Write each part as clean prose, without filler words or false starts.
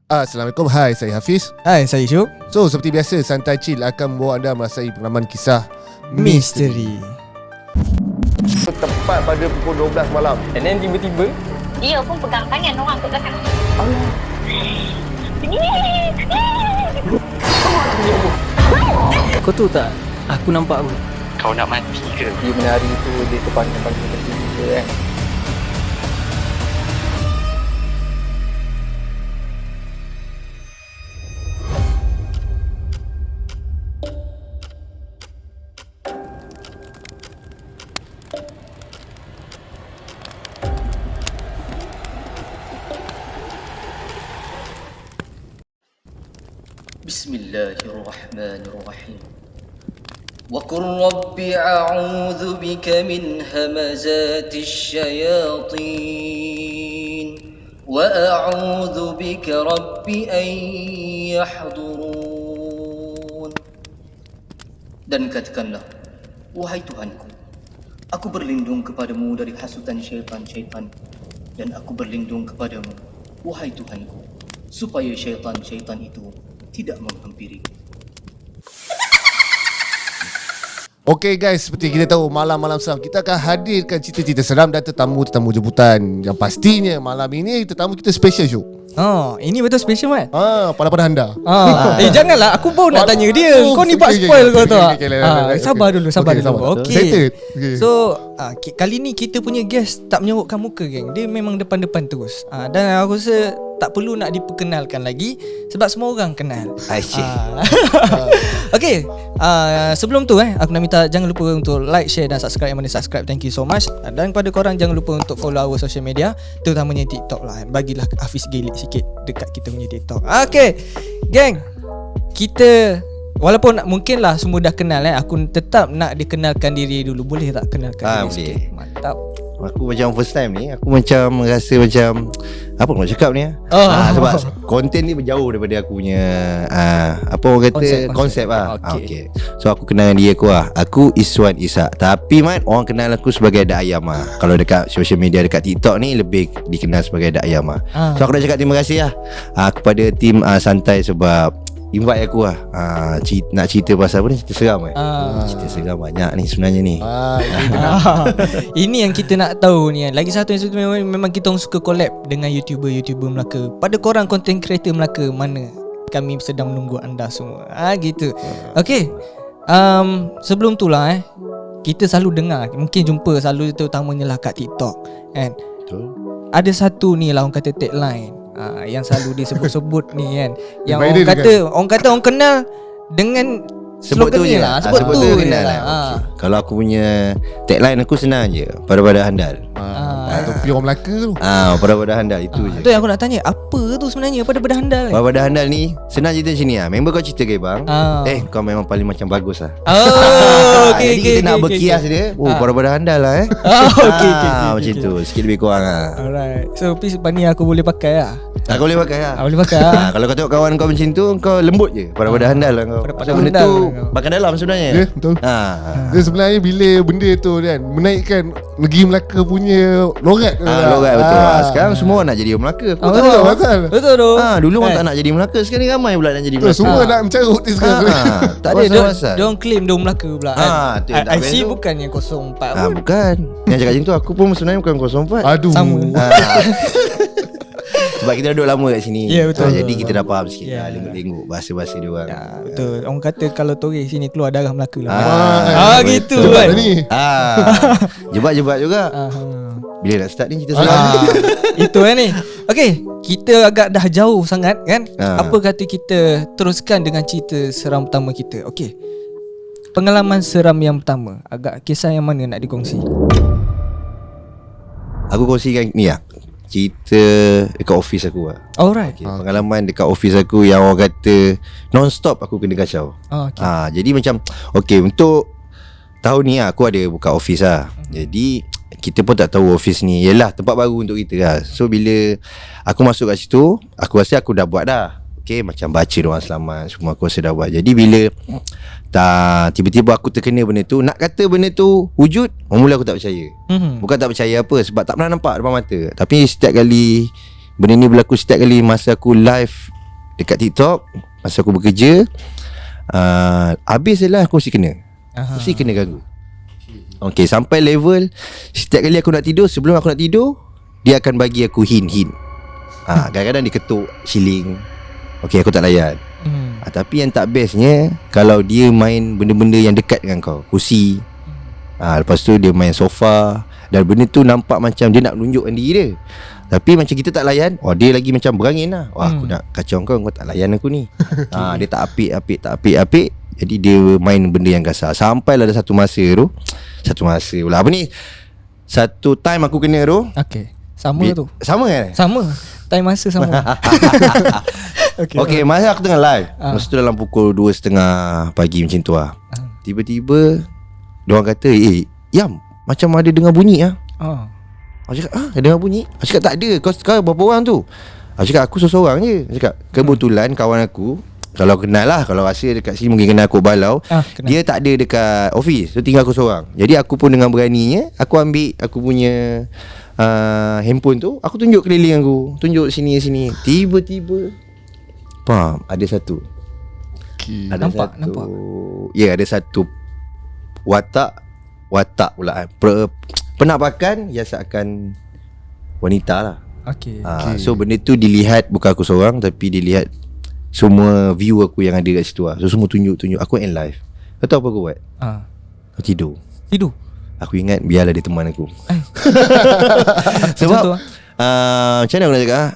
Assalamualaikum, hai, saya Hafiz. Hai, saya Syuk. So, seperti biasa, Santai Chill akan membawa anda merasai pengalaman kisah Misteri. tepat pada pukul 12 malam. And then tiba-tiba Dia pun pegang tangan orang kat belakang. kau tahu tak, aku nampak apa? Kau nak mati ke? Dia menari tu, dia terpandang kita kan. Bismillahirrahmanirrahim. Wa qur rabbi a'udzu bika min hamazatis syayatin wa a'udzu bika rabbi an yahdurun. Dan katakanlah, wahai Tuhanku, aku berlindung kepadamu dari hasutan syaitan-syaitan, dan aku berlindung kepadamu, wahai Tuhanku, supaya syaitan-syaitan itu tidak menghampiri. Okay guys, seperti kita tahu, malam-malam seram kita akan hadirkan cerita-cerita seram dan tetamu-tetamu jemputan. Yang pastinya malam ini tetamu kita special, Syuk. Oh, ini betul special kan? Pada anda. Janganlah, aku baru nak tanya dia. Kau ni buat spoil kau tahu tak? Sabar dulu. Okay. So, kali ni kita punya guest tak menyorokkan muka, geng. Dia memang depan-depan terus. Dan aku rasa tak perlu nak diperkenalkan lagi sebab semua orang kenal. Okay, sebelum tu aku nak minta jangan lupa untuk like, share dan subscribe. Yang mana subscribe, thank you so much. Dan kepada korang jangan lupa untuk follow our social media, terutamanya TikTok lah. Bagilah Hafiz gelik sikit dekat kita punya TikTok. Okay, geng, kita walaupun mungkin lah semua dah kenal, aku tetap nak dikenalkan diri dulu. Boleh tak kenalkan diri sikit? Mantap. Aku macam first time ni, aku macam rasa macam apa nak cakap ni sebab konten ni berjauh daripada aku punya apa orang kata konsep lah. Okay. So aku kenal dia aku Aku Iswan Ishak. Tapi orang kenal aku sebagai Dak Ayam Kalau dekat social media, dekat TikTok ni lebih dikenal sebagai Dak Ayam So aku nak cakap terima kasih kepada tim Santai sebab invite aku nak cerita pasal apa ni, cerita seram cerita seram banyak ni sebenarnya ni. Ini yang kita nak tahu ni Lagi satu yang memang kita orang suka collab dengan YouTuber Melaka. Pada korang content creator Melaka mana, kami sedang menunggu anda semua. Gitu. Okay, sebelum tu lah kita selalu dengar, mungkin jumpa selalu terutamanya lah kat TikTok kan. Betul. Ada satu ni lah orang kata tagline yang selalu disebut-sebut ni kan. Yang orang kata orang kenal dengan sebut tu je lah. Sebut tu kenal lah. Kalau aku punya tagline aku senang je, pada-pada handal. Topi orang Melaka tu. Pada-pada handal itu je. Itu yang aku nak tanya, apa tu sebenarnya pada-pada handal ni? Pada-pada handal ni senang cerita macam ni member kau cerita ke bang, kau memang paling macam bagus Okay, jadi kita nak berkias dia. Pada-pada handal lah Okay. Macam tu, sikit lebih kurang Alright. So piece ni aku boleh pakai lah. Kau boleh pakai lah. Boleh pakai Kalau kau tengok kawan kau macam tu, kau lembut je. Pada-pada handal lah kau. Pada-pada benda handal tu kau. makan dalam sebenarnya. Ya, betul. Dia sebenarnya bila benda tu kan menaikkan negeri Melaka punya logat. Logat betul. Sekarang semua nak jadi orang Melaka. Kau tahu betul. Betul tu. Dulu orang tak nak jadi Melaka, sekarang ni ramai pula nak jadi Melaka. Semua nak mencarut dia sekarang. Tak ada pasal. Dia orang claim dia orang Melaka pula kan. IC betul. bukannya 04 pun. Bukan. Yang cakap macam tu aku pun sebenarnya bukan 04. Aduh. Sama. Sebab kita duduk lama kat sini. Ya, betul. Jadi kita dah faham sikit lengguk-lengguk bahasa-bahasa dia orang. Betul. Orang kata kalau toreh sini keluar darah Melaka lah. Gitu kan. Jebat-jebat juga. Bila nak start ni cerita seram. Itu ni. Okay, kita agak dah jauh sangat kan. Apa kata kita teruskan dengan cerita seram pertama kita. Okay, pengalaman seram yang pertama, agak kisah yang mana nak dikongsi? Aku kongsikan ni cerita dekat office aku Alright. Pengalaman dekat office aku yang orang kata non-stop aku kena kacau. Jadi macam untuk tahun ni aku ada buka office Jadi kita pun tak tahu office ni yelah tempat baru untuk kita So bila aku masuk kat situ, aku rasa aku dah buat dah. Macam baca doa selamat semua aku rasa dah buat. Jadi bila tiba-tiba aku terkena benda tu, nak kata benda tu wujud, mula aku tak percaya. Bukan tak percaya apa, sebab tak pernah nampak depan mata. Tapi setiap kali benda ni berlaku, setiap kali masa aku live dekat TikTok masa aku bekerja, habis je lah aku mesti kena. Mesti kena ganggu. Okay, sampai level setiap kali aku nak tidur, sebelum aku nak tidur, dia akan bagi aku hint. Kadang-kadang dia ketuk shilling. Okay, aku tak layan. Tapi yang tak bestnya, kalau dia main benda-benda yang dekat dengan kau, kursi, lepas tu dia main sofa, dan benda tu nampak macam dia nak menunjukkan diri dia. Tapi macam kita tak layan, dia lagi macam berangin lah. Aku nak kacau kau tak layan aku ni. Dia tak apik. Jadi dia main benda yang kasar. Sampailah ada satu masa pula apa ni, satu time aku kena tu. Okay, sama tu. Sama kan? Sama. Time masa sama. Okay, masa aku tengah live, masa tu dalam pukul 2:30 pagi macam tu lah. Tiba-tiba diorang kata, Yam, macam ada dengar bunyi lah. Aku cakap, ada dengar bunyi? Aku cakap, tak ada. Kau berapa orang tu? Aku cakap, aku seorang je. Aku cakap, kebetulan kawan aku, kalau kenal lah, kalau rasa dekat sini mungkin kenal aku Balau, dia tak ada dekat office, so tinggal aku seorang. Jadi aku pun dengan beraninya, aku ambil aku punya handphone tu, aku tunjuk keliling aku, tunjuk sini. Tiba-tiba ada satu. Nampak. Ya, ada satu watak pula, penampakan yang seakan wanita lah. Okay. So benda tu dilihat bukan aku seorang, tapi dilihat semua view aku yang ada kat situ lah. So semua tunjuk. Aku in live. Kau tahu apa aku buat? Aku tidur. Aku ingat biarlah dia teman aku. Sebab macam mana aku nak cakap,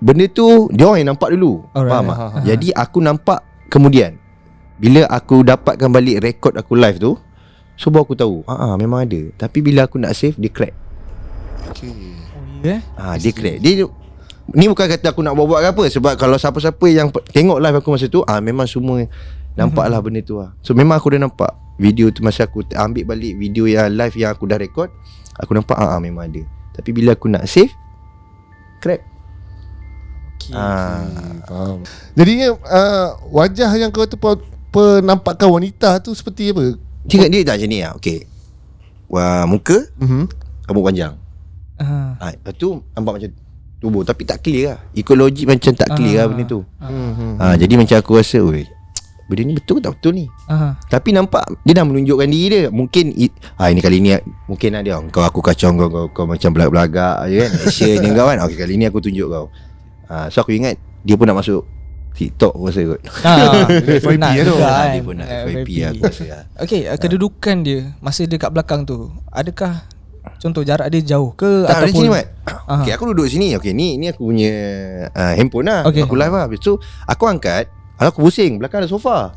benda tu dia orang yang nampak dulu. Faham tak? Jadi aku nampak kemudian, bila aku dapatkan balik rekod aku live tu, so baru aku tahu memang ada. Tapi bila aku nak save, dia crack. Dia crack. Ni bukan kata aku nak buat ke apa, sebab kalau siapa-siapa yang tengok live aku masa tu, memang semua nampak lah benda tu lah. So memang aku dah nampak video tu. Masa aku ambil balik video yang live yang aku dah rekod, aku nampak memang ada. Tapi bila aku nak save, crack. Faham. Jadinya wajah yang kau tu penampakan wanita tu seperti apa? Dia tak macam ni lah. Okay, muka, rambut panjang, lepas tu nampak macam tubuh, tapi tak clear lah. Ikut logik macam tak clear lah benda tu. Jadi macam aku rasa, benda ni betul ke tak betul ni? Tapi nampak dia dah menunjukkan diri dia. Mungkin ini kali ni mungkin ada aku kacau kau macam belagak-belagak je kan, action ni kau kan. Okay, kali ni aku tunjuk kau. So aku ingat dia pun nak masuk TikTok aku rasa kot. FYP tu. Dia pun nak FYP aku rasa lah. Okay, kedudukan dia masa dia kat belakang tu, adakah contoh jarak dia jauh ke tak, ataupun sini, Mat. Okay, aku duduk sini. Okay, ni aku punya handphone lah. Aku live lah. So aku angkat, aku pusing, belakang ada sofa.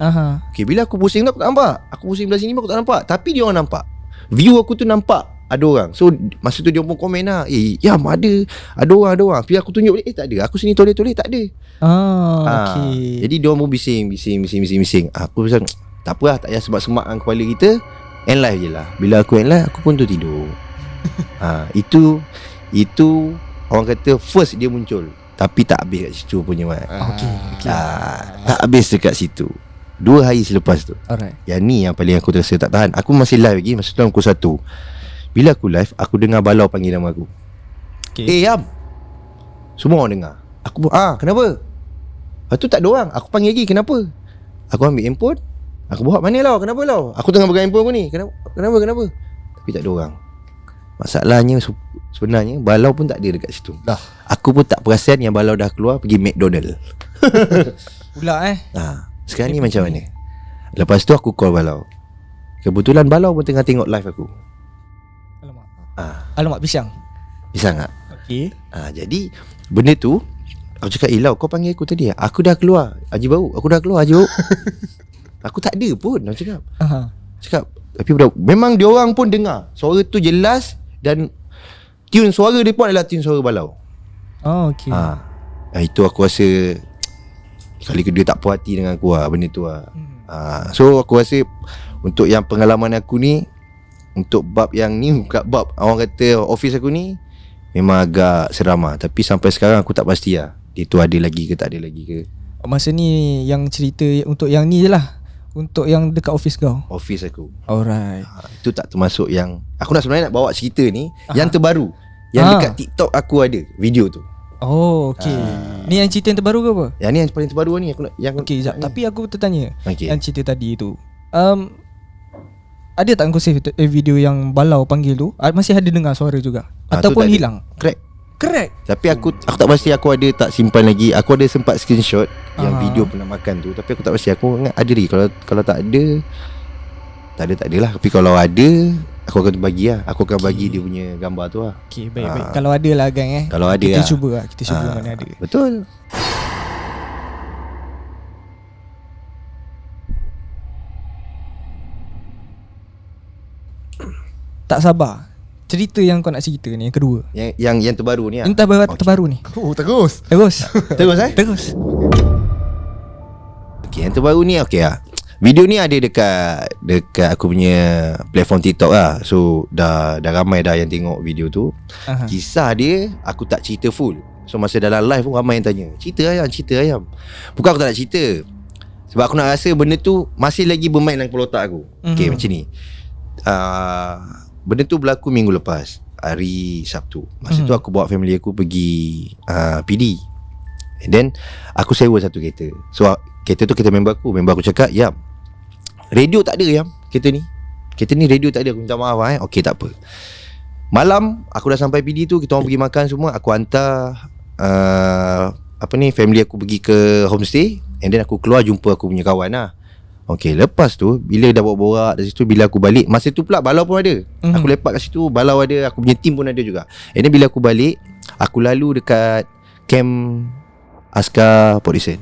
Okay, bila aku pusing tu aku tak nampak. Aku pusing belah sini pun aku tak nampak. Tapi dia orang nampak. View aku tu nampak ada orang. So masa tu dia pun komen lah, Yam, ada orang. Bila aku tunjuk balik, tak ada. Aku sini toleh tak ada. Okay. Jadi dia orang pun bising. Aku macam tak apa lah, tak payah semak-semak dengan kepala kita. End live je lah. Bila aku end live, aku pun tidur. Itu orang kata first dia muncul, tapi tak habis kat situ punya, Mat. Tak habis dekat situ. 2 hari selepas tu. Yang ni yang paling aku terasa tak tahan. Aku masih live lagi masa tu pukul 1. Bila aku live, aku dengar Balau panggil nama aku. Yam. Semua orang dengar. Aku kenapa? Lepas tu tak ada orang. Aku panggil lagi, kenapa? Aku ambil handphone, aku bawa, mana Lau? Kenapa Lau? Aku tengah pegang handphone aku ni. Kenapa? Tapi tak ada orang. Masalahnya sebenarnya Balau pun tak ada dekat situ. Aku pun tak perasan yang Balau dah keluar pergi McDonald. Pula sekarang ni macam mana? Lepas tu aku call Balau. Kebetulan Balau pun tengah tengok live aku. Alamak, pisang tak? Okay. Jadi benda tu aku cakap, Lau, kau panggil aku tadi. Aku dah keluar Haji Bau. Aku tak ada pun. Aku cakap tapi memang diorang pun dengar suara tu jelas, dan tune suara dia pun adalah tune suara Balau. Okay. Itu aku rasa kali kedua tak puas hati dengan aku lah, benda tu lah. So aku rasa untuk yang pengalaman aku ni, untuk bab yang ni, bab orang kata office aku ni, memang agak seram lah. Tapi sampai sekarang aku tak pasti lah dia tu ada lagi ke tak ada lagi ke. Masa ni yang cerita untuk yang ni je lah, untuk yang dekat office kau. Office aku. Alright. Itu tak termasuk yang aku sebenarnya nak bawa cerita ni, yang terbaru, yang dekat TikTok aku ada video tu. Oh, okey. Ni yang cerita yang terbaru ke apa? Yang ni yang paling terbaru ni aku nak yang Okey, sekejap. Tapi aku tertanya, Okey. yang cerita tadi tu. Ada tak kau save video yang Balau panggil tu? Masih ada dengar suara juga? tu Ataupun tak ada. hilang? Crack. Tapi aku tak pasti aku ada tak simpan lagi. Aku ada sempat screenshot yang Ah. video pernah makan tu, tapi aku tak pasti. Aku ingat ada lagi. Kalau tak ada, tak adalah. Tapi kalau ada, aku akan bagi lah. Aku akan bagi dia punya gambar tu lah. Okey, baik. Kalau ada lah gang Kalau ada kita lah. cuba lah. Kita cuba mana ada. Betul. Tak sabar. Cerita yang kau nak cerita ni yang kedua. Yang terbaru ni lah. Yang terbaru ni. Oh, terus. Terus. Terus Terus. Okay, yang terbaru ni okay lah. Video ni ada dekat aku punya platform TikTok lah. So dah ramai dah yang tengok video tu. Aha. Kisah dia aku tak cerita full. So masa dalam live pun ramai yang tanya, cerita ayam. Bukan aku tak nak cerita, sebab aku nak rasa benda tu masih lagi bermain dalam kepala otak aku. Okay, macam ni. Benda tu berlaku minggu lepas, hari Sabtu. Masa tu aku bawa family aku pergi PD. And then aku sewa satu kereta. So kereta tu kereta member aku. Member aku cakap, "Yam, radio tak ada Yam, kereta ni radio tak ada. Aku minta maaf Okay, tak apa." Malam aku dah sampai PD tu, kita orang pergi makan semua. Aku hantar family aku pergi ke homestay. And then aku keluar jumpa aku punya kawan lah. Okay, lepas tu bila dah borak dari situ, bila aku balik, masa tu pula Balau pun ada. Aku lepak kat situ, Balau ada, aku punya team pun ada juga. And then bila aku balik, aku lalu dekat camp askar Port-Dickson.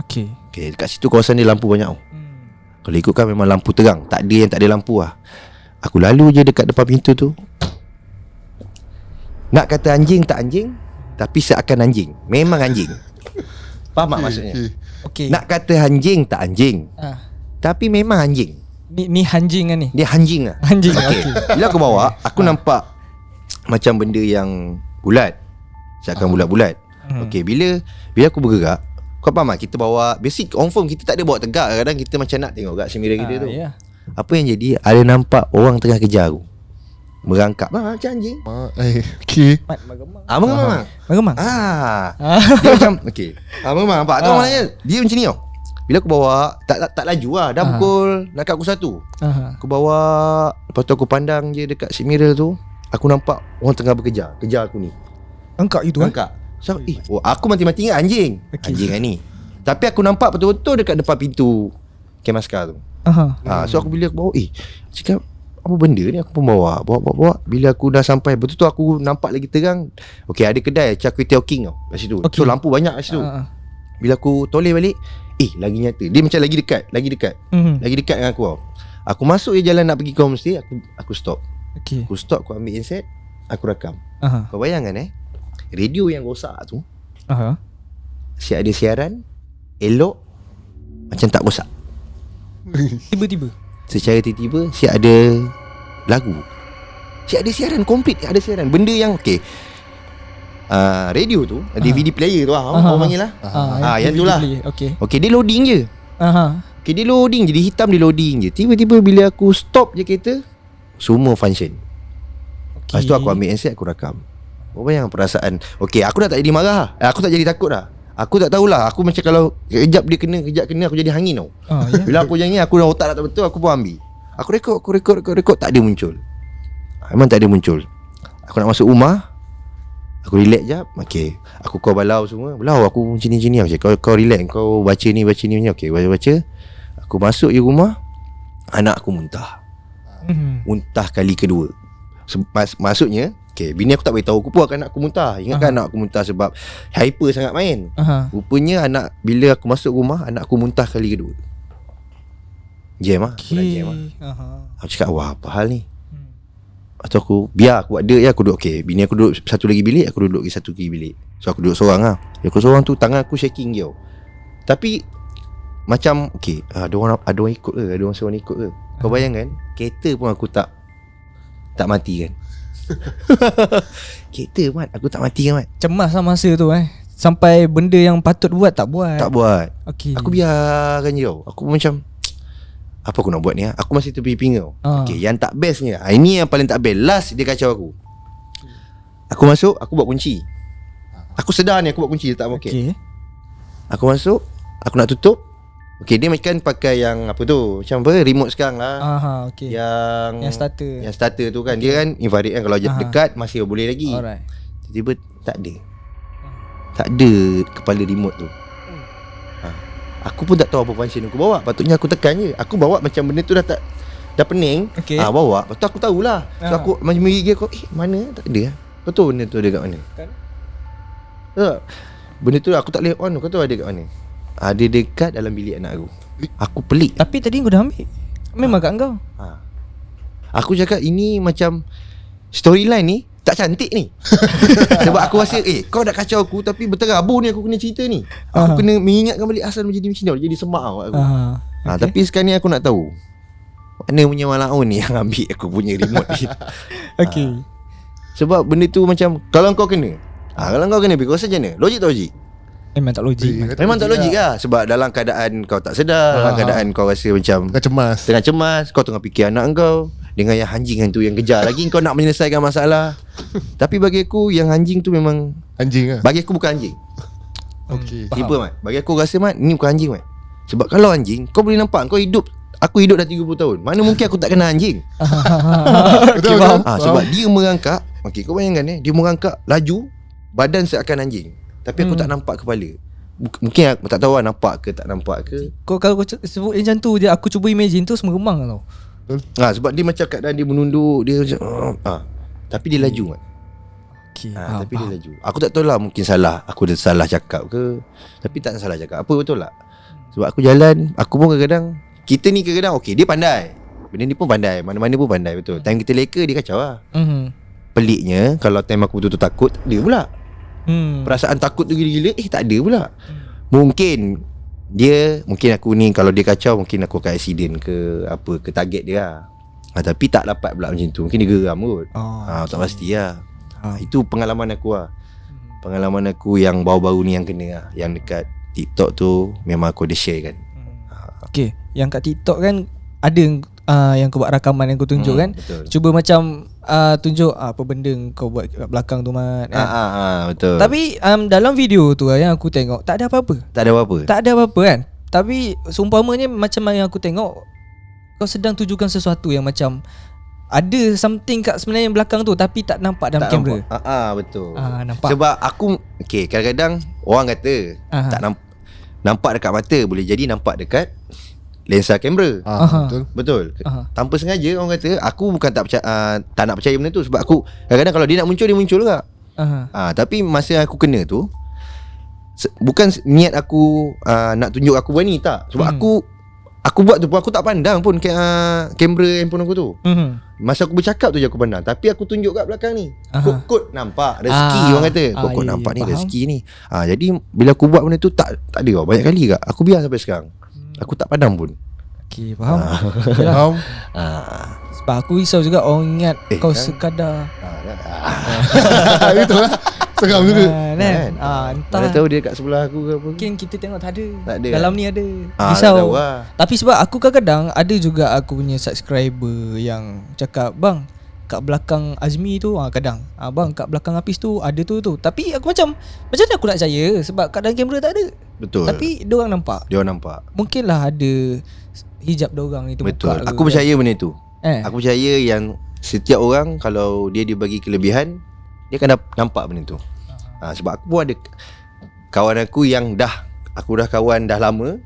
Okay. Okay, dekat situ kawasan dia lampu banyak. Kalau ikutkan memang lampu terang, tak ada yang tak ada lampu lah. Aku lalu je dekat depan pintu tu. Nak kata anjing tak anjing, tapi seakan anjing. Memang anjing. Faham tak maksudnya? Okay. Nak kata anjing tak anjing, tapi memang anjing. Ni anjing kan ni? Dia anjing lah. Anjing. Okay. Bila aku bawa, aku nampak macam benda yang bulat, seakan bulat-bulat. Okay, bila aku bergerak, kau faham tak? Kita bawa basic confirm, kita tak ada bawa tegak. Kadang kita macam nak tengok kat semira kita tu. Yeah. Apa yang jadi, ada nampak orang tengah kejar aku, merangkap macam anjing. Okay. Mengemang. Mengemang. Dia macam okay. Mengemang nampak tu maknanya dia macam ni tau. Bila aku bawa, tak laju lah. Dah pukul nak kat pukul 1. Aku bawa, lepas tu aku pandang je dekat seat mirror tu, aku nampak orang tengah kejar aku ni. Angkat itu Angkat. So, aku mati-mati ingat anjing. Okay. Anjing kan ni. Tapi aku nampak betul-betul dekat depan pintu camp askar tu. So aku bila aku bawa, cakap apa benda ni, aku pun bawa. Bila aku dah sampai, betul-betul aku nampak lagi terang. Okay, ada kedai Char Kway Teow King tau kat situ. Okay. So lampu banyak kat situ. Bila aku toleh balik, lagi nyata. Dia macam lagi dekat. Lagi dekat dengan aku tau. Aku masuk je jalan nak pergi ke homestay, aku stop. Okay. Aku stop, aku ambil handset, aku rakam. Kau bayangkan radio yang rosak tu, siap ada siaran, elok, macam tak rosak. Tiba-tiba Secara tiba-tiba siap ada lagu, siap ada siaran komplit, ada siaran. Benda yang okay, radio tu, DVD player tu lah, orang panggil lah. Yang tu lah. Okay, dia loading je. Okay, dia loading je, dia hitam, dia loading je. Tiba-tiba bila aku stop je kereta, semua function. Lepas tu aku ambil handset, aku rakam. Kau bayang perasaan. Okay, aku dah tak jadi marah, aku tak jadi takut dah. Aku tak tahulah. Aku macam kalau kejap dia kena, kejap kena, aku jadi hangin tau. Bila aku macam ni, aku dah otak tak betul, aku pun ambil. Aku rekod, tak ada muncul. Memang tak ada muncul. Aku nak masuk rumah, aku relax jap. Okay, aku call Balau semua. Balau, aku macam ni. Aku cakap, kau relax, kau baca ni. Okay, baca. Aku masuk je rumah, anak aku muntah. Muntah kali kedua. Maksudnya okay, bini aku tak beritahu aku pun anak aku muntah. Ingatkan anak aku muntah sebab hyper sangat main. Rupanya bila aku masuk rumah, anak aku muntah kali kedua. Jam lah. Aku cakap, wah apa hal ni. Lepas tu aku biar aku buat dia. Aku duduk, okay, bini aku duduk satu lagi bilik, aku duduk lagi satu lagi bilik. So aku duduk seorang lah. Aku seorang tu, tangan aku shaking je. Tapi macam okay, ada orang ikut ke, ada orang seorang ikut ke. Kau bayangkan, kereta pun aku tak mati kan. Kereta Mat, aku tak mati kan Mat. Cemas lah masa tu sampai benda yang patut buat tak buat. Okay. Aku biarkan je tau. Aku macam apa aku nak buat ni Aku masih terping-ping tau. Okay, yang tak bestnya, ini yang paling tak best. Last dia kacau aku. Aku masuk, aku buat kunci. Aku sedar ni aku buat kunci tak okey. Okay. Aku masuk, aku nak tutup. Okey, dia macam pakai yang apa tu? Macam apa? Remote sekarang lah. Aha, okay. Yang starter. Yang starter tu kan. Dia kan infrared kan, kalau dekat masih boleh lagi. Alright. Tiba-tiba tak ada. Tak ada kepala remote tu. Aku pun tak tahu apa function aku bawa. Patutnya aku tekan je. Aku bawa macam benda tu dah pening. Okay. Bawa. Lepas tu aku tahulah. So aku macam gigi aku, mana? Tak ada. Kau tahu benda tu ada kat mana? Kan? Benda tu aku tak boleh on. Kau tahu ada kat mana? Ada dekat dalam bilik anak aku. Aku pelik. Tapi tadi kau dah ambil. Memang kat kau. Aku cakap ini macam storyline ni tak cantik ni. Sebab aku rasa kau dah kacau aku, tapi berterabur ni aku kena cerita ni. Aku kena mengingatkan balik asal menjadi macam ni. Jadi semak aku. Okay. Tapi sekarang ni aku nak tahu mana punya Malaun ni yang ambil aku punya remote ni. Okay. Sebab benda tu macam kalau kau kena kalau kau kena kau rasa macam mana? Logik tak logik? Memang tak logik. Memang tak logik lah. Sebab dalam keadaan kau tak sedar, dalam keadaan kau rasa macam tengah cemas, kau tengah fikir anak kau, dengan yang anjing tu yang kejar lagi, kau nak menyelesaikan masalah. Tapi bagi aku yang anjing tu memang anjing lah. Bagi aku bukan anjing. Okay. Tiba Mat. Bagi aku rasa Mat, ni bukan anjing Mat. Sebab kalau anjing, kau boleh nampak aku hidup dah 30 tahun. Mana mungkin aku tak kena anjing. Betul. Sebab dia merangkak. Okay, kau bayangkan dia merangkak laju, badan seakan anjing. Tapi aku tak nampak kepala. Mungkin aku tak tahu lah nampak ke tak nampak ke. Kalau kau sebut macam tu je, aku cuba imagine tu semua remang tau. Sebab dia macam keadaan dia menunduk, dia macam tapi dia laju Mat. Okay. Tapi dia laju. Aku tak tahu lah, mungkin salah. Aku dah salah cakap ke. Tapi tak salah cakap. Apa betul tak? Sebab aku jalan, aku pun kadang-kadang, kita ni kadang-kadang okay, dia pandai. Benda ni pun pandai, mana-mana pun pandai, betul. Time kita leka dia kacau lah. Peliknya kalau time aku betul-betul takut, dia pula. Perasaan takut tu gila-gila, tak ada pula. Mungkin aku ni kalau dia kacau, mungkin aku akan accident ke apa, ke target dia lah. Tapi tak dapat pula macam tu. Mungkin dia geram kot. Tak pasti lah. Itu pengalaman aku lah. Pengalaman aku yang baru-baru ni yang kena lah. Yang dekat TikTok tu memang aku ada share kan. Okay, yang kat TikTok kan ada yang kau buat rakaman yang kau tunjuk kan. Betul. Cuba macam tunjuk apa benda kau buat kat belakang tu Mat kan? Betul. Tapi dalam video tu yang aku tengok tak ada apa-apa. Tak ada apa-apa. Tak ada apa-apa kan. Tapi seumpamanya macam yang aku tengok, kau sedang tujukan sesuatu yang macam ada something kat sebenarnya belakang tu, tapi tak nampak dalam kamera. Betul. Nampak. Sebab aku kadang-kadang orang kata tak nampak dekat mata, boleh jadi nampak dekat lensa kamera. Betul. Tanpa sengaja orang kata, aku bukan tak nak percaya benda tu. Sebab aku kadang-kadang kalau dia nak muncul, dia muncul juga. Tapi masa aku kena tu, bukan niat aku nak tunjuk aku berani, tak. Sebab aku buat tu pun aku tak pandang pun kamera handphone aku tu. Masa aku bercakap tu je aku pandang. Tapi aku tunjuk kat belakang ni, kot nampak rezeki. Orang kata kot nampak ni rezeki ni. Jadi bila aku buat benda tu, tak ada banyak kali kak. Aku biar sampai sekarang. Aku tak pandang pun. Okay, faham. Faham. Sebab aku risau juga orang ingat kau sekadar Itulah. Seram juga. Kan? Entah. Mana tahu dia kat sebelah aku ke apa. Mungkin kita tengok tak ada. Tak ada. Dalam ni ada. Tak Risau. tahu lah. Tapi sebab aku kadang-kadang ada juga aku punya subscriber yang cakap, bang, kat belakang Azmi tu kadang bang, kat belakang Hafiz tu ada tu. Tapi aku macam mana aku nak percaya, sebab kat dalam kamera tak ada. Betul. Tapi diorang nampak. Mungkinlah ada hijab diorang itu. Betul. Aku percaya benda tu. Aku percaya yang setiap orang kalau dia dibagi kelebihan, dia akan nampak benda tu. Sebab aku pun ada kawan aku yang aku dah kawan dah lama.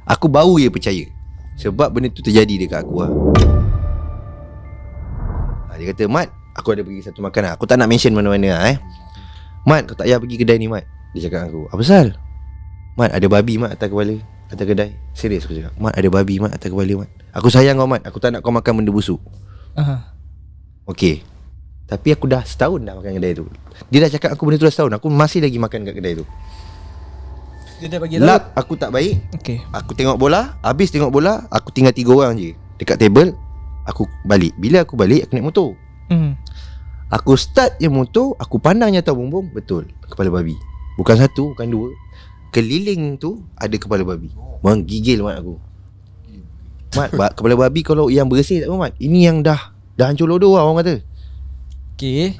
Aku baru je percaya. Sebab benda tu terjadi dekat aku lah. Dia kata, Mat, aku ada pergi satu makanan. Aku tak nak mention mana-mana lah Mat, kau tak payah pergi kedai ni Mat. Dia cakap aku, apa pasal? Mat, ada babi Mat atas kepala, atas kedai. Serius aku cakap, Mat, ada babi Mat atas kepala Mat. Aku sayang kau Mat, aku tak nak kau makan benda busuk. Okay. Tapi aku dah setahun dah makan kedai tu. Dia dah cakap aku benda tu dah setahun, aku masih lagi makan kat kedai tu. Dia dah bagi tahu. Luck aku tak baik. Okay. Aku tengok bola, habis tengok bola, aku tinggal 3 orang je dekat table. Aku balik. Bila aku balik, aku naik motor. Aku start je motor, aku pandang je atas bumbung, betul, kepala babi. Bukan satu, bukan dua. Keliling tu ada kepala babi. Menggigil Mat aku. Mat, kepala babi kalau yang bersih tak apa Mat. Ini yang dah hancur lodo lah orang kata. Okay.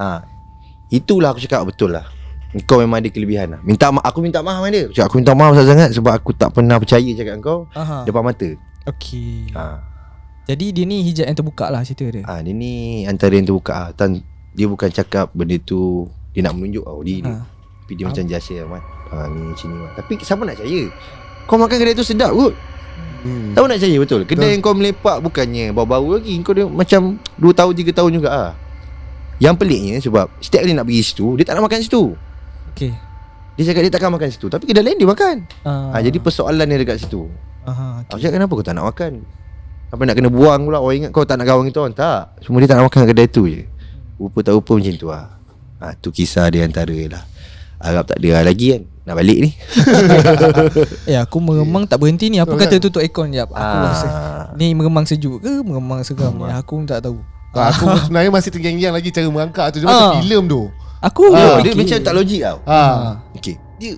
Itulah aku cakap betul lah. Kau memang ada kelebihan lah. Aku minta maaf dengan dia. Cakap aku minta maaf sangat sebab aku tak pernah percaya cakap kau depan mata. Okay. Jadi dia ni hijab yang terbuka lah cerita dia. Dia ni antara yang terbuka dia bukan cakap benda tu dia nak menunjuk dia ni. Tapi dia macam jasa Mat. Ni sini Mat. Tapi siapa nak percaya? Kau makan kedai tu sedap kot. Tahu nak percaya betul. Kedai yang kau melepak bukannya baru-baru lagi. Kau dia macam 2 tahun 3 tahun juga Yang peliknya sebab setiap kali nak pergi situ dia tak nak makan situ. Okay. Dia cakap dia takkan makan situ, tapi kedai lain dia makan. Jadi persoalan dia dekat situ. Aku cakap kenapa kau tak nak makan? Apa nak kena buang pula? Orang ingat kau tak nak kawan kita orang. Tak. Cuma dia tak nak makan kedai tu je. Rupa tak rupa macam tu tu kisah dia antara lah. Harap tak ada lagi kan nak balik ni. Aku meremang tak berhenti ni. Apa kata tutup aircon jap. Aku rasa ni meremang sejuk ke meremang seram ni, aku pun tak tahu. Aku sebenarnya masih terngiang-ngiang lagi cara merangkak tu. Dia macam filem tu. Aku dia macam tak logik tau. Okay. Dia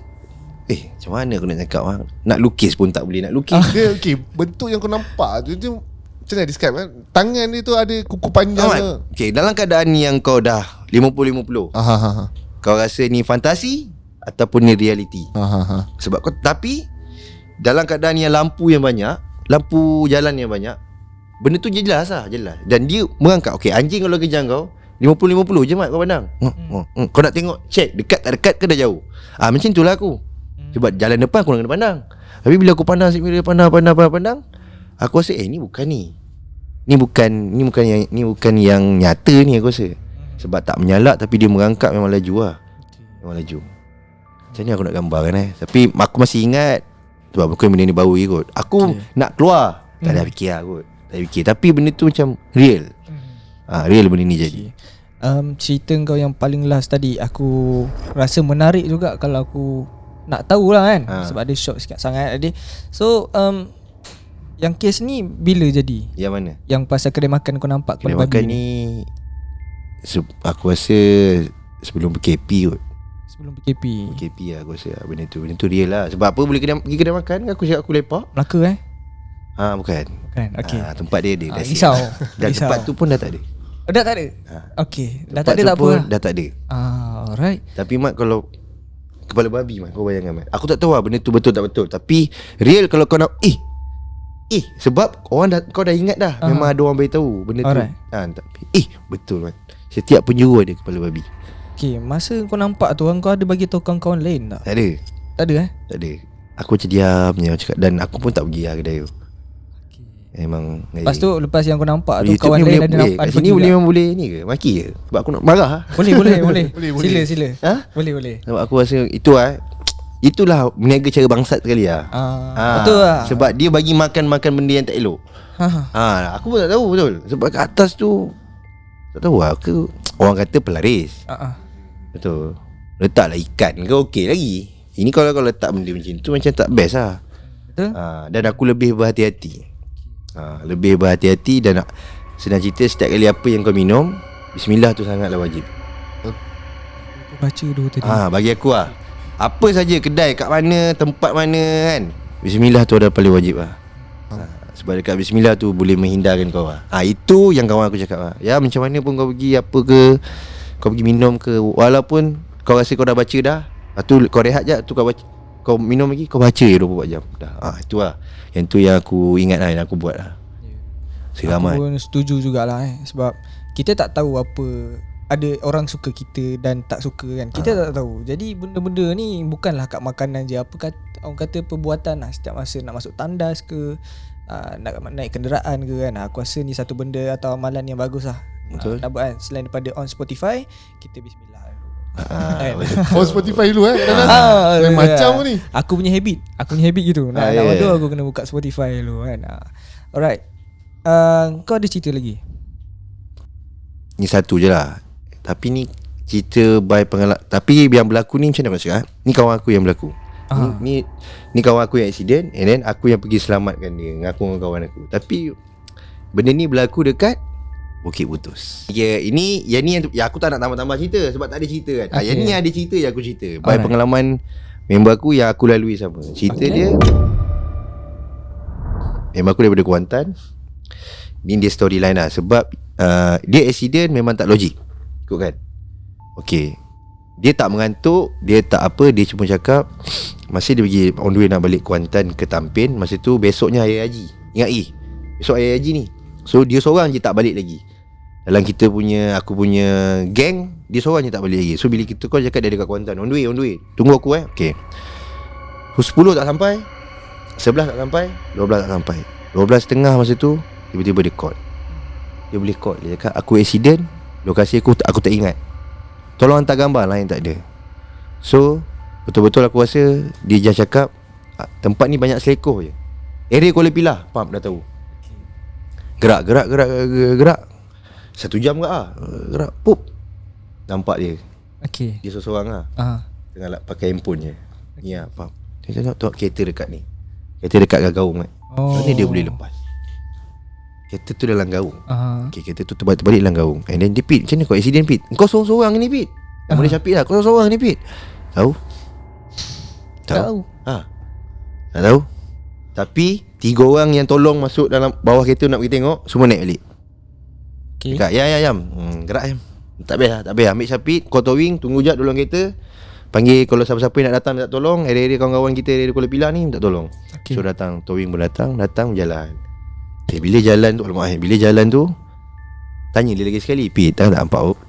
macam mana aku nak cakap nak lukis pun tak boleh nak lukis. Dia bentuk yang kau nampak tu dia macam mana describe tangan dia tu ada kuku panjang ke? Okay, dalam keadaan yang kau dah 50-50 kau rasa ni fantasi ataupun ni reality. Sebab kau tapi dalam keadaan yang lampu yang banyak, lampu jalan yang banyak, benda tu jelas. Dan dia merangkak. Okay, anjing kalau kejar kau 50-50 je Mat kau pandang. Kau nak tengok check dekat tak dekat ke dah jauh. Macam itulah aku. Sebab jalan depan aku nak kena pandang. Tapi bila aku pandang sikit pandang, aku rasa ni bukan yang nyata ni aku rasa. Sebab tak menyalak tapi dia merangkak memang laju Memang laju. Macam ni aku nak gambarkan Tapi aku masih ingat sebab bukan benda ni baru kot. Aku nak keluar tak ada fikir kot. Tak ada fikir. Tapi benda tu macam real. Real benda ni jadi. Cerita kau yang paling last tadi aku rasa menarik juga kalau aku nak tahu lah kan. Sebab ada shock sikit sangat tadi. So yang kes ni bila jadi? Yang mana? Yang pasal kedai makan kau nampak kedai makan ni aku rasa sebelum PKP kot. Sebelum PKP lah aku rasa benda tu real lah. Sebab apa boleh pergi kedai makan aku cakap aku lepak Melaka bukan. Okay. Tempat dia ada dah risau. Dan tempat tu pun dah tak ada. Dah tak ada? Okay. Dah tak ada tak apa. Dah tak ada. Alright. Tapi Mat kalau kepala babi Mat, kau bayangkan Mat. Aku tak tahu lah benda tu betul tak betul. Tapi real kalau kau nak sebab kau dah ingat dah. Memang ada orang beritahu benda tu. Tapi betul Mat. Setiap penjuru ada kepala babi. Okay, masa kau nampak tu kau ada bagi tahu kawan-kawan lain tak? Tak ada. Tak ada Tak ada. Aku macam diam je cakap. Dan aku pun tak pergi kedai tu. Memang lepas yang kau nampak tu kawan lain ada nampak. Kat sini boleh ni ke? Maki ke? Sebab aku nak marah. Boleh. Sila. Boleh. Sebab aku rasa itulah meniaga cara bangsat sekali betul lah. Sebab dia bagi makan benda yang tak elok. Aku pun tak tahu betul. Sebab kat atas tu tak tahu lah orang kata pelaris. Betul. Letaklah ikan ke okey lagi. Ini kalau kau letak benda macam tu macam tak best lah. Betul. Dan aku lebih berhati-hati. Dan senang cerita setiap kali apa yang kau minum, bismillah tu sangatlah wajib. Baca dulu tadi. Bagi aku apa saja kedai kat mana, tempat mana kan, bismillah tu adalah paling wajib sebab dekat bismillah tu boleh menghindarkan kau itu yang kawan aku cakap ya macam mana pun kau pergi apa ke, kau pergi minum ke, walaupun kau rasa kau dah baca dah, tu kau rehat je, tu kau baca, kau minum lagi, kau baca 24 jam dah. Itu lah. Yang tu yang aku ingat lah, yang aku buat lah. Seramat. Aku pun setuju jugalah sebab kita tak tahu apa, ada orang suka kita dan tak suka kan. Kita tak tahu. Jadi benda-benda ni bukanlah kat makanan je. Apa kata orang kata perbuatan lah. Setiap masa nak masuk tandas ke, nak naik kenderaan ke kan. Aku rasa ni satu benda atau amalan yang bagus lah. Betul. Nak buat kan. Selain daripada on Spotify, kita bismillah. Oh Spotify dulu macam ni. Aku punya habit gitu. Nak order aku kena buka Spotify dulu kan. Alright. Kau ada cerita lagi? Ni satu je lah. Tapi ni cerita by pengalaman. Tapi yang berlaku ni macam mana aku cakap? Ni kawan aku yang berlaku. Ni kawan aku yang accident, and then aku yang pergi selamatkan dia dengan aku dengan kawan aku. Tapi benda ni berlaku dekat Bukit Putus. Yang ni yang aku tak nak tambah-tambah cerita sebab tak ada cerita kan. Yang ni ada cerita yang aku cerita by pengalaman member aku yang aku lalui sama. Cerita dia, member aku daripada Kuantan. Ni dia storyline lah. Sebab dia accident memang tak logik, ikut kan. Okay, Dia tak mengantuk, dia tak apa, dia cuma cakap masa dia pergi on the way nak balik Kuantan ke Tampin, masa tu besoknya Hari Haji. Ingat besok Hari Haji ni. So dia seorang je tak balik lagi. Dalam kita punya, aku punya geng, dia seorang je tak balik lagi. So bila kita call cakap dia dekat Kuantan, on the way. Tunggu aku Okay. So 10 tak sampai, 11 tak sampai, 12 tak sampai, 12.30 masa tu tiba-tiba dia call. Dia boleh call, dia cakap aku accident, lokasi aku tak ingat, tolong hantar gambar, lain tak ada. So betul-betul aku rasa dia just cakap tempat ni banyak selekoh je. Area Kuala Pilah, pump dah tahu. Gerak 1 jam gerak pup. Nampak dia. Okay. Dia seorang lah. Tengah pakai handphone je. Ni pump. Dia tengok kereta dekat ni. Kereta dekat gaung kan. Mana dia boleh lepas. Kereta tu dalam gaung. Okay, kereta tu terbalik dalam gaung. And then dia Pit, macam mana kau accident Pit? Kau seorang-seorang ni Pit. Yang boleh Syafiq lah. Kau seorang ni Pit. Tahu? Tak tahu. Tapi 3 orang yang tolong masuk dalam bawah kereta nak pergi tengok, semua naik balik. Okay. Dekat Yam gerak Yam. Tak payah ambil Syafiq, kau towing, tunggu jap dalam kereta. Panggil kalau siapa-siapa yang nak datang tak tolong. Area kawan-kawan kita area Kuala Pilah ni minta tolong. So datang, towing pun datang berjalan. Bila jalan tu tanya dia lagi sekali, Pit, tak nampak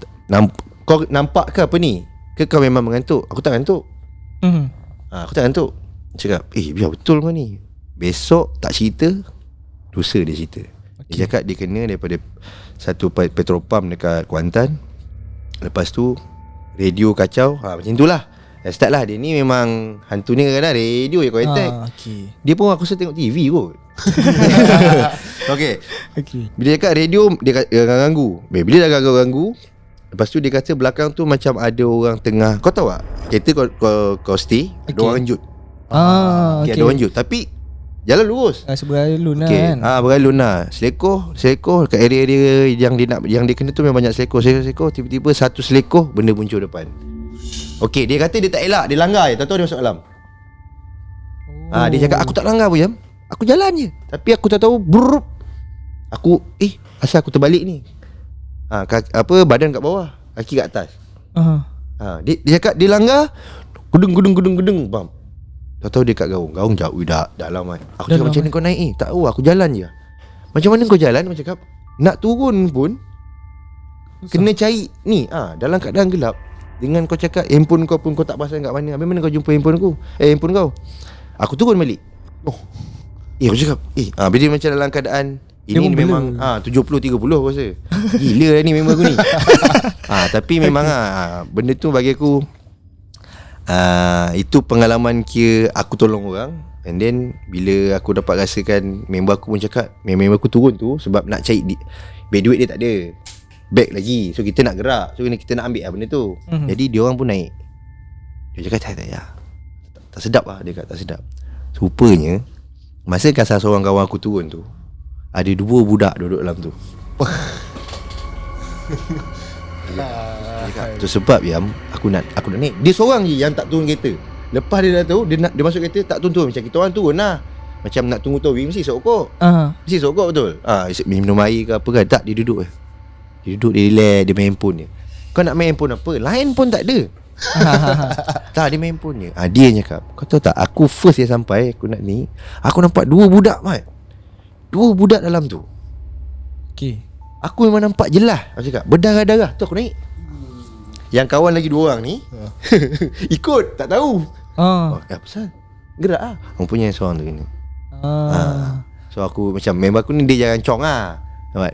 kau nampak ke apa ni? Ke kau memang mengantuk? Aku tak ngantuk. Aku tak ngantuk. Cakap, biar betul kau ni. Besok tak cerita, dosa dia cerita. Dia cakap dia kena daripada satu petrol pump dekat Kuantan. Lepas tu radio kacau. Macam tu lah. Start lah. Dia ni memang hantu ni kadang-kadang radio je kau attack. Dia pun aku rasa tengok TV kot. Okay. Bila dia cakap radio, dia ganggu. Bila dah ganggu, lepas tu dia kata belakang tu macam ada orang tengah. Kau tahu tak? Kereta kau stay, ada orang renjut. Ada orang renjut. Tapi jalan lurus. Beralun lah kan. Beralun lah. Selekoh kat area-area yang dia kena tu memang banyak selekoh. Tiba-tiba satu selekoh, benda muncul depan. Okay, dia kata dia tak elak, dia langgar je. Tak tahu dia masuk dalam. Dia cakap aku tak langgar pun Jam. Aku jalan je. Tapi aku tak tahu brup. Aku asal aku terbalik ni. Badan kat bawah, kaki kat atas. Dia cakap dia langgar, gudung bam. Tak tahu dia kat gaung jauh dah dalam kan. Aku cakap macam mana kau naik tak tahu, aku jalan je. Macam mana kau jalan? Aku cakap nak turun pun kena cari ni dalam keadaan gelap. Dengan kau cakap handphone kau pun kau tak pasang kat mana. Habis mana kau jumpa handphone kau? Aku turun balik. Aku cakap bila dia macam dalam keadaan ini memang 70-30 aku rasa. Gila lah ni memang aku ni. Tapi memang benda tu bagi aku itu pengalaman kira aku tolong orang. And then bila aku dapat rasakan member aku pun cakap, member aku turun tu sebab nak cari beg duit dia tak ada, beg lagi. So kita nak gerak, so kita nak ambil lah benda tu. Jadi dia orang pun naik. Dia cakap tak sedap lah. Dia kata tak sedap. Rupanya masa salah seorang kawan aku turun tu, ada 2 budak duduk dalam tu. Tu sebab aku nak naik. Dia seorang je yang tak turun kereta. Lepas dia dah tahu dia masuk kereta tak turun. Macam kita orang turun lah, macam nak tunggu towing mesti sokok. Mesti sokok betul. Minum air ke apa kan. Tak, dia duduk je. Dia duduk, dia relax, dia main handphone je. Kau nak main handphone apa? Lain pun tak ada. Tak, dia main handphone je. Dia cakap, kau tahu tak, aku first dia sampai, aku nak ni, aku nampak 2 budak Mat. 2 budak dalam tu. Aku memang nampak jelas. Aku cakap berdarah-darah. Tu aku naik. Yang kawan lagi 2 orang ni ikut, tak tahu. Pasal gerak lah. Aku punya seorang tu kena. So aku macam member aku ni dia jangan cong lah.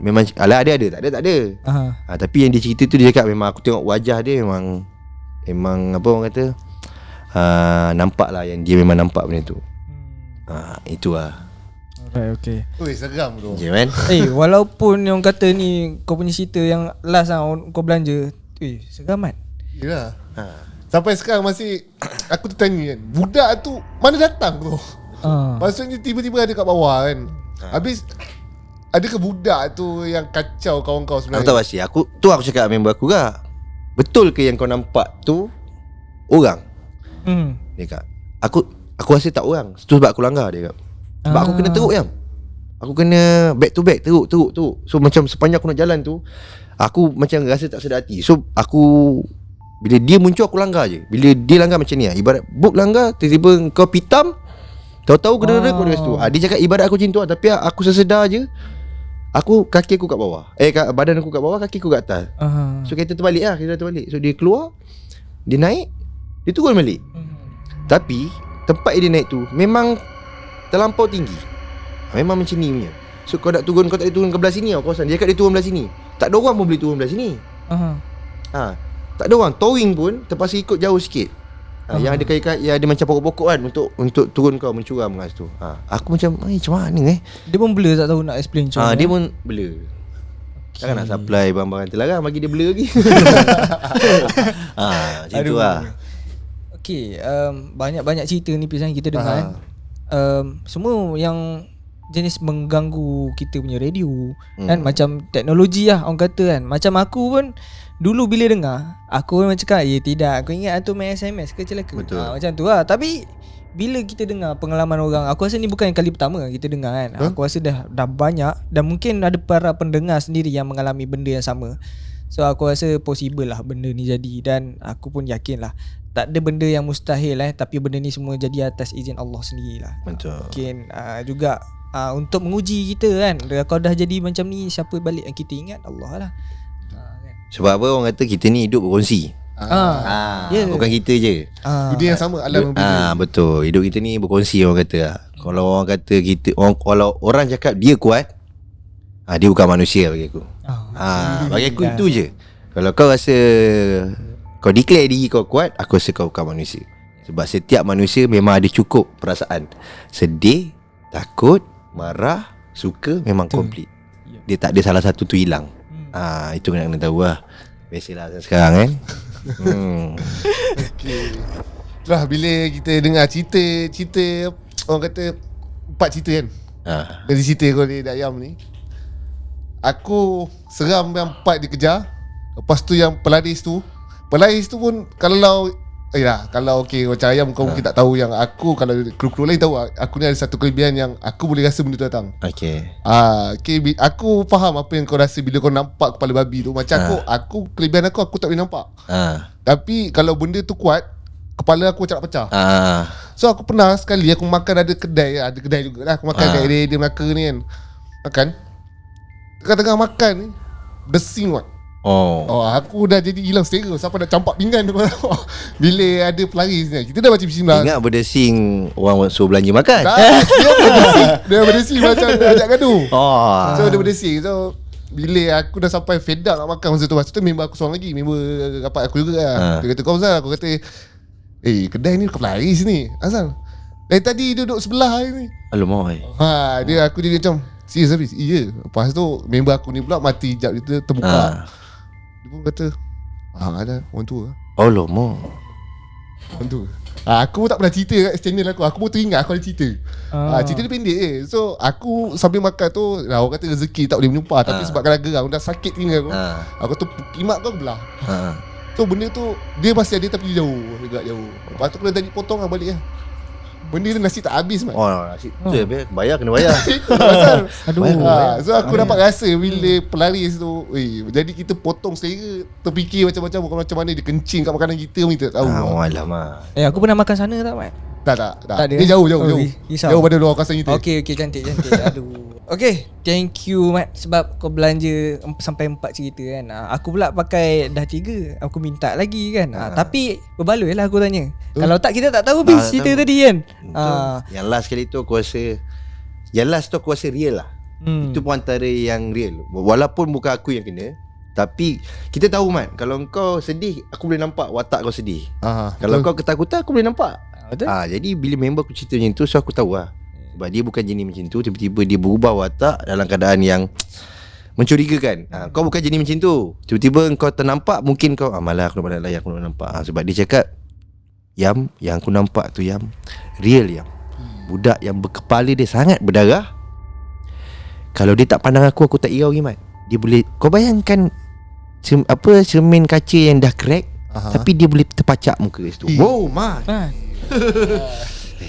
Memang ala ada, tak ada. Tapi yang dia cerita tu, dia cakap memang aku tengok wajah dia memang apa orang kata, nampak lah yang dia memang nampak benda tu. Itu lah. Okay. Seram tu. Man. Walaupun yang kata ni kau punya cerita yang last kau belanja, seram kan? Yalah. Sampai sekarang masih aku tertanya kan, budak tu mana datang tu? Maksudnya tiba-tiba ada kat bawah kan. Habis adakah budak tu yang kacau kawan kau sebenarnya? Aku tak pasti. Aku cakap member aku ke, betul ke yang kau nampak tu orang? Dia kata aku rasa tak orang. Itu sebab aku langgar, dia kata. Sebab aku kena teruk yang aku kena back to back teruk. So macam sepanjang aku nak jalan tu, aku macam rasa tak sedar hati. So aku Bila dia muncul aku langgar je. Bila dia langgar macam ni lah. Ibarat book langgar, tiba-tiba kau pitam, tahu-tahu kena kau dekat situ. Dia cakap ibarat aku macam tu lah. Tapi aku sesedar je, kaki aku kat bawah, badan aku kat bawah, kaki aku kat atas. So kereta terbalik lah. So dia keluar, dia naik, dia turun balik. Tapi tempat yang dia naik tu memang terlampau tinggi. Memang macam ni punya. So kau nak turun, kau tak boleh turun ke belah sini tau kawasan. Dia cakap dia turun belah sini. Tak ada orang pun boleh turun belah sini. Tak ada orang. Towing pun terpaksa ikut jauh sikit. Yang ada kayak yang ada macam pokok-pokok kan untuk turun kau mencuram kat situ. Aku macam macam mana Dia pun blur, tak tahu nak explain macam mana. Dia pun blur. Takkan nak supply barang-barang terlarang bagi dia blur lagi. Macam tu lah. Okay, banyak-banyak cerita ni Pisang kita dengar kan. Semua yang jenis mengganggu kita punya radio kan, macam teknologi lah orang kata kan. Macam aku pun dulu bila dengar, aku memang cakap tidak, aku ingat tu main SMS ke celaka. Macam tu lah. Tapi bila kita dengar pengalaman orang, aku rasa ni bukan kali pertama kita dengar kan. Aku rasa dah banyak, dan mungkin ada para pendengar sendiri yang mengalami benda yang sama. So aku rasa possible lah benda ni jadi. Dan aku pun yakin lah tak ada benda yang mustahil tapi benda ni semua jadi atas izin Allah sendiri lah. Betul. Mungkin juga untuk menguji kita kan. Kalau dah jadi macam ni, siapa balik yang kita ingat? Allah lah. Kan? Sebab apa orang kata kita ni hidup berkongsi. Bukan kita je. Dunia yang sama, alam yang berbeza. Betul. Hidup kita ni berkongsi orang kata lah. Kalau orang kata kita kalau orang cakap dia kuat, dia bukan manusia bagi aku. Bagi aku itu je. Kalau kau rasa kau declare diri kau kuat, aku rasa kau bukan manusia. Sebab setiap manusia memang ada cukup perasaan. Sedih, takut, marah, suka, memang komplit. Dia tak ada salah satu tu hilang. Itu kena tahu lah. Biasalah sekarang kan. Okay. Lah bila kita dengar cerita orang kata 4 cerita kan. Dari cerita Golek Dayam ni, aku seram yang 4 dikejar. Lepas tu yang pelaris tu pun kalau macam Ayam kau mungkin tak tahu. Yang aku, kalau kru-kru lain tahu, aku ni ada satu kelebihan yang aku boleh rasa benda tu datang. Okay, aku faham apa yang kau rasa bila kau nampak kepala babi tu. Macam aku kelebihan aku tak boleh nampak. Tapi kalau benda tu kuat, kepala aku macam nak pecah. So aku pernah sekali aku makan, ada kedai jugalah. Aku makan kat area Melaka ni kan. Makan, tengah-tengah makan ni besing kuat. Aku dah jadi hilang selera sampai nak campak pinggan tu. Bila ada pelaris ni, kita dah macam bismillah. Ingat berdesing orang suruh belanja makan. Dia berdesing macam ajak gaduh. So dia berdesing. So bila aku dah sampai fed up nak makan masa tu member aku seorang lagi, member rapat aku juga lah. Dia kata, kau Azal, aku kata kedai ni bukan pelaris ni Azal, dari tadi duduk sebelah ni. Alamak. Aku jadi macam serius habis. Iya. Lepas tu member aku ni pula mati hijab dia terbuka. Dia pun kata ada orang tua. Alamak. Orang tua. Aku pun tak pernah cerita kat channel aku. Aku pun teringat aku ada cerita. Cerita dia pendek je. So aku sambil makan tu, orang kata rezeki tak boleh menyumpah. Tapi sebab kadang gerang, dah sakit telinga aku. Aku tu kimak kau belah. So benda tu dia masih ada tapi jauh, agak jauh. Lepas tu kena tadi potong lah balik lah. Benda ni nasi tak habis man. Nasi tu bayar, kena bayar. So aku dapat rasa bila pelaris tu, jadi kita potong selera, terfikir macam-macam macam mana dia kencing kat makanan kita, kita tak tahu. Alamak. Aku pernah makan sana tak Mat? Tak. Dia jauh. Jauh pada luar kawasan kita. Okay, cantik. Aduh. Okay, thank you Mat sebab kau belanja sampai 4 cerita kan. Aku pula pakai dah 3. Aku minta lagi kan. Tapi berbaloi lah aku tanya. Kalau tak kita tak tahu habis cerita tadi kan. Yang last kali tu aku rasa, real lah. Itu pun antara yang real. Walaupun bukan aku yang kena, tapi kita tahu Mat, kalau kau sedih, aku boleh nampak watak kau sedih. Kalau kau ketakutan, aku boleh nampak. Jadi bila member aku cerita macam tu, so aku tahu lah. Sebab dia bukan jenis macam tu. Tiba-tiba dia berubah watak dalam keadaan yang mencurigakan. Kau bukan jenis macam tu. Tiba-tiba kau ternampak, mungkin kau malah aku nak layak, aku nak nampak. Sebab dia cakap, Yam, yang aku nampak tu Yam, real Yam. Budak yang berkepala dia sangat berdarah. Kalau dia tak pandang aku tak irau Imat. Dia boleh, kau bayangkan cermin kaca yang dah crack, tapi dia boleh terpacak muka kat situ. Wow, Mat.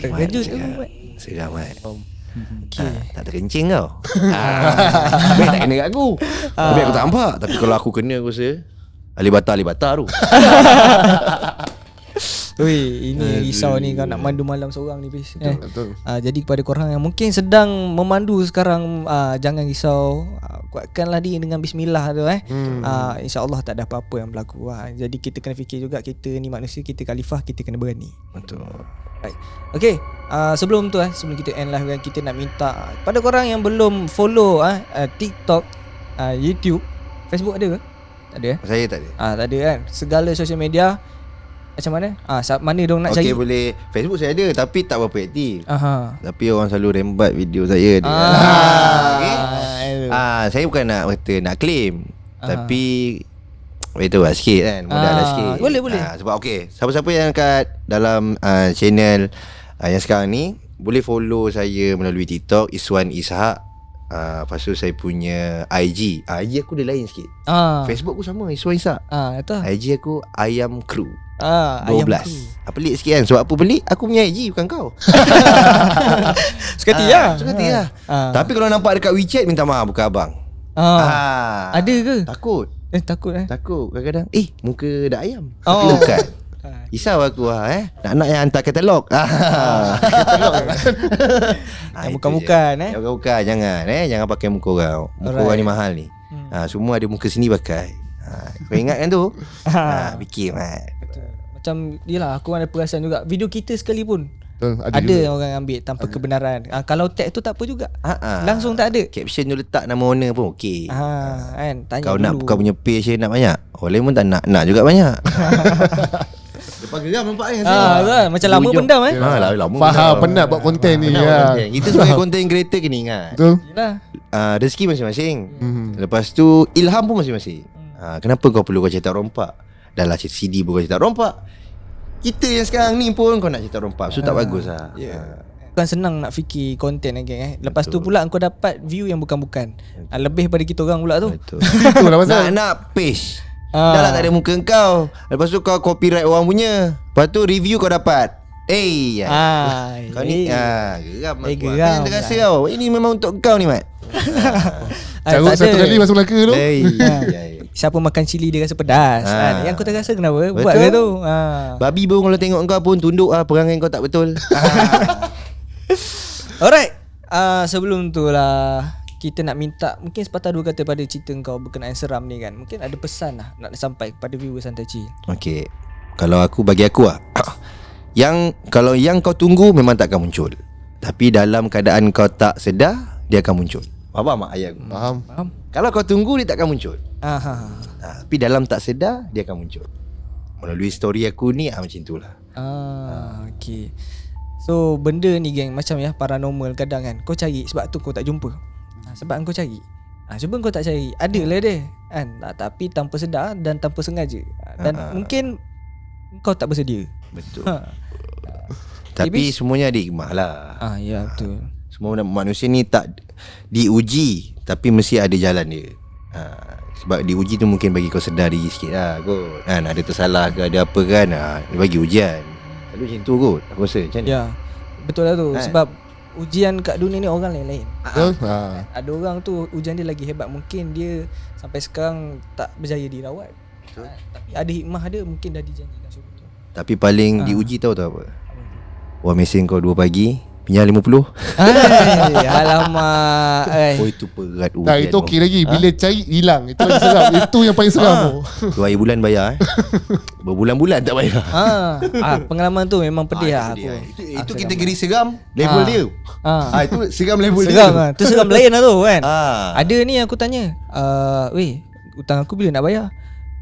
Terkejut tu Mat. Seram Mat. Tak terkencing kau. Baik tak kena kat aku. Tapi aku tak nampak. Tapi kalau aku kena, aku rasa Alibata tu. Ui, ini risau ni kau nak mandu malam seorang ni bis. Betul. Jadi kepada korang yang mungkin sedang memandu sekarang, jangan risau, kuatkanlah diri dengan bismillah tu InsyaAllah tak ada apa-apa yang berlaku. Jadi kita kena fikir juga, kita ni manusia, kita khalifah, kita kena berani. Betul. Right. Okay, sebelum tu sebelum kita end live kan, kita nak minta pada korang yang belum follow TikTok, YouTube, Facebook ada ke? Tak ada Saya tak ada. tak ada kan. Segala social media macam mana? Mana dong nak cari? Okay, boleh. Facebook saya ada tapi tak berapa aktif. Tapi orang selalu rembat video saya dia. Okay. Saya bukan nak kata nak claim, tapi itu lah sikit kan, mudah lah sikit. Boleh. Sebab siapa-siapa yang kat dalam channel yang sekarang ni boleh follow saya melalui TikTok Iswan Ishak. Lepas tu saya punya IG aku dia lain sikit. Facebook aku sama Iswan Ishak. IG aku Ayam Crew 12. Pelik sikit kan. Sebab apa pelik? Aku punya IG bukan kau. Sekati lah. Tapi kalau nampak dekat WeChat, minta maaf bukan abang. Ada ke? Takut. Takut kadang-kadang muka dah ayam. Tapi bukan. Risau aku nak yang hantar katalog. Yang bukan-bukan Bukan. Jangan pakai muka orang. Muka orang ni mahal ni. Semua ada muka sini pakai. Kau ingat kan tu? Fikir mat. Macam yelah, aku ada perasan juga video kita sekalipun ada juga orang ambil tanpa kebenaran. Kalau tag tu tak apa juga. Langsung tak ada. Caption tu letak nama owner pun okey. Kan tanya kau dulu. nak kau punya page nak banyak. Orang lain pun tak nak juga banyak. Lepas geram nampak kan. Macam lama pendam lama faham penat buat konten ni Kita sebagai content creator kena ingat. Betul. Rezeki masing-masing. Lepas tu ilham pun masing-masing. Kenapa kau perlu kau cetak rompak? Dah lah CD pun kau cetak rompak. Kita yang sekarang ni pun kau nak cetak rompak. So tak bagus lah. Bukan senang nak fikir konten lagi Lepas tu pula kau dapat view yang bukan-bukan. Lebih pada kita orang pula tu. Betul. Itulah pasal nak page. Dah lah tak ada muka kau. Lepas tu kau copyright orang punya. Lepas tu review kau dapat kau ni geram aku. Geram terasa kau. Ini memang untuk kau ni Mat. Carut satu kali masuk Melaka tu. Siapa makan cili dia rasa pedas Yang kau tak rasa kenapa? Betul? Buat ke tu? Babi pun kalau tengok kau pun tunduk perangai kau tak betul. Alright, sebelum tu lah kita nak minta mungkin sepatah dua kata pada cerita kau berkenaan seram ni kan. Mungkin ada pesan lah nak sampai kepada viewers Santai Chill. Okay, kalau bagi aku kalau yang kau tunggu memang tak akan muncul. Tapi dalam keadaan kau tak sedar, dia akan muncul. Faham mak ayat aku? Faham. Kalau kau tunggu, dia tak akan muncul. Tapi dalam tak sedar, dia akan muncul. Melalui story aku ni macam itulah. Okay. So benda ni geng macam paranormal kadang kan. Kau cari sebab tu kau tak jumpa. Sebab kau cari. Cuba kau tak cari, ada lah dia kan. Tapi tanpa sedar dan tanpa sengaja. Dan mungkin kau tak bersedia. Betul. Tapi semuanya ada hikmah lah. Ya betul. Semua manusia ni tak diuji, tapi mesti ada jalan dia. Sebab diuji tu mungkin bagi kau sedar diri sikit lah kot. Ada tersalah ke, ada apa kan, dia bagi ujian. Selalu macam tu kot, aku rasa macam ni. Ya, betul lah tu. Sebab ujian kat dunia ni orang lain-lain. Ada orang tu ujian dia lagi hebat. Mungkin dia sampai sekarang tak berjaya dirawat. Tapi ada hikmah dia, mungkin dah dijanjikan syurga. Tapi paling diuji tahu apa? Orang mesin kau 2 pagi pinjam 50. Alamak. Itu berat ujian. Itu okey lagi. Bila cari hilang, itu lagi seram. Itu yang paling seram tu. 2 hari bulan bayar berbulan-bulan tak bayar. Pengalaman tu memang pedih lah aku. Itu kategori seram level dia. Itu seram level seram dia. Tu seram lain lah tu kan. Ada ni aku tanya, weh, hutang aku bila nak bayar?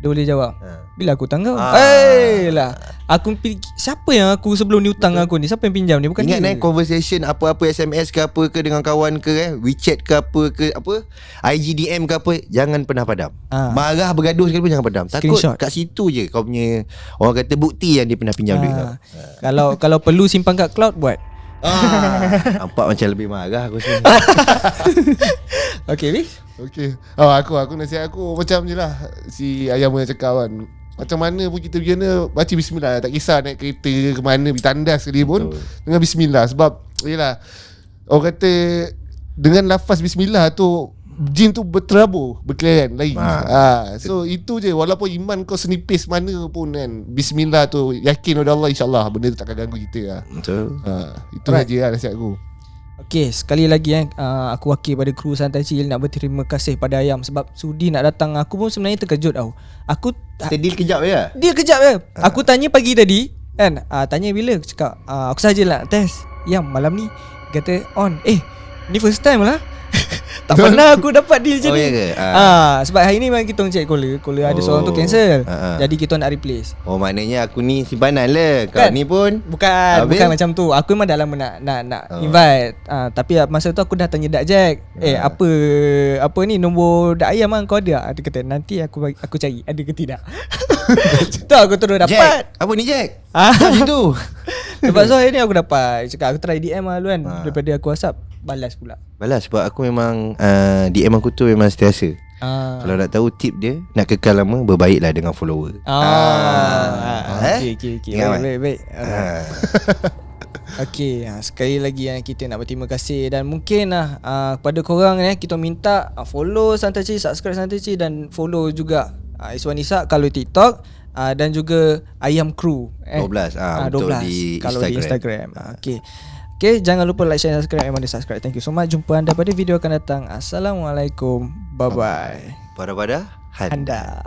Dia boleh jawab, bila aku hutang kau? Lah, aku siapa yang aku sebelum ni hutang aku ni? Siapa yang pinjam ni? Bukan ingat dia. Conversation apa-apa SMS ke apa ke dengan kawan ke WeChat ke apa ke IGDM ke apa, jangan pernah padam. Marah bergaduh sekali pun jangan padam. Takut Screenshot. kat situ je kau punya orang kata bukti yang dia pernah pinjam duit kau. Kalau perlu simpan kat cloud buat. Nampak macam lebih marah aku rasa. Okay, Bis. Okay. Aku nasihat aku macam je lah si ayam yang cakap kan. Macam mana pun kita pergi mana, baca bismillah. Tak kisah naik kereta ke mana, pergi tandas sekali pun dengan bismillah. Sebab yelah, orang kata dengan lafaz bismillah tu jin tu berterabur, berkeliaran lari. So itu je, walaupun iman kau senipis mana pun kan, bismillah tu, yakin pada Allah, insyaAllah benda tu takkan ganggu kita lah. Betul. Itu saja lah nasihat aku. Okay, sekali lagi aku wakil pada kru Santai Chill nak berterima kasih pada Ayam sebab sudi nak datang. Aku pun sebenarnya terkejut tau. Deal kejap je. Dia kejap je. Aku tanya pagi tadi kan, tanya bila, aku cakap aku saja nak test Yam malam ni. Kata on. Ni first time lah. Tak pernah aku dapat deal macam ni. Ya ke? Sebab hari ni memang kita check caller ada seorang tu cancel. Jadi kita nak replace. Maknanya aku ni simpanan lah. Kau Kan? ni pun Bukan macam tu. Aku memang dah lama nak invite. Tapi masa tu aku dah tanya Dak Jack. Apa ni nombor Dak Ayam kau ada? Dia kata nanti aku cari ada ke tidak. Tu aku terus dapat. Jack, apa ni Jack? Macam tu. Lepas tu hari ni aku dapat. Cakap aku try DM lah dulu kan. Daripada aku WhatsApp, balas pula. Balas sebab aku memang DM aku tu memang sentiasa. Kalau nak tahu tip dia, nak kekal lama, berbaiklah dengan follower. Okay. Baik. Okay, sekali lagi kita nak berterima kasih. Dan mungkin kepada korang kita minta follow Santai Chill, subscribe Santai Chill, dan follow juga Iswan Isak kalau TikTok, dan juga Ayam Crew 12 untuk 12 di kalau Instagram. di Instagram. Okay, jangan lupa like, share, subscribe. Memang subscribe. Thank you so much. Jumpa anda pada video akan datang. Assalamualaikum. Bye bye. Pada-pada Anda.